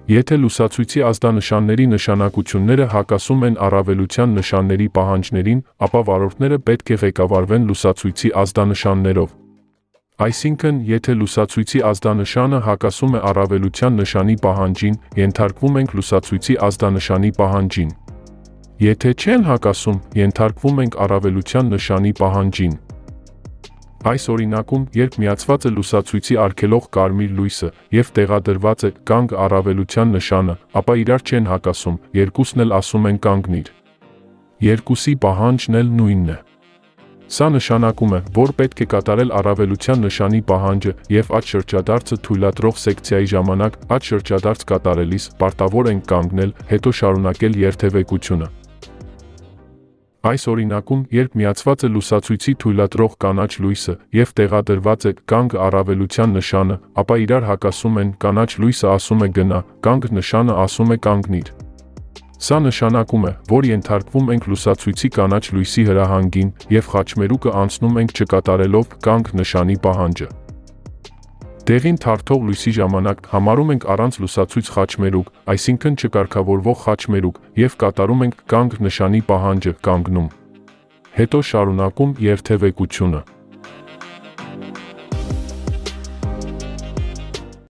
Եթե լուսացույցի ազդանշանների նշանակությունները հակասում են առավելության նշանների պահանջներին, ապա վարորդները պետք է ղեկավարվեն լուսացույցի ազդանշաններով։ Այսինքն, եթե լուսացույցի ազդանշանը հակասում է առավելության նշանի պահանջին, ենթարկվում ենք լուսացույցի ազդանշանի պահանջին։ Եթե չեն հակասում, ենթարկվում ենք առավելության նշանի պահանջին։ Այս օրինակում, երբ միացված է լուսացույցի արգելող կարմիր լույսը և տեղադրված է կանգ առավելության նշանը, ապա իրար չեն հակասում, երկուսն էլ ասում են կանգնիր։ Երկուսի պահանջն էլ նույնն է։ Սա նշանակում է, որ պետք է կատարել առավելության նշանի պահանջը և աջ շրջադարձը թույլատրող սեկցիայի ժամանակ աջ շրջադարձ կատարելիս պարտավոր ենք կանգնել, հետո շարունակել երթևեկությունը։ Այս օրինակում, երբ միացված է լուսացույցի թույլատրող կանաչ լույսը և տեղադրված է կանգ առավելության նշանը, ապա իրար հակասում են, կանաչ լույսը ասում է գնա, կանգ նշանը ասում է կանգնիր։ Սա նշանակում է, որ ենթարկվում ենք լուսացույցի կանաչ լույսի հրահանգին և խաչմերուկը անցնում ենք չկատարելով կանգ նշանի պահանջը։ Դեղին թարթող լույսի ժամանակ համարում ենք առանց լուսացույց խաչմերուկ, այսինքն չկարգավորվող խաչմերուկ, և կատարում ենք կանգ նշանի պահանջը կանգնում։ Հետո շարունակում երթևեկությունը։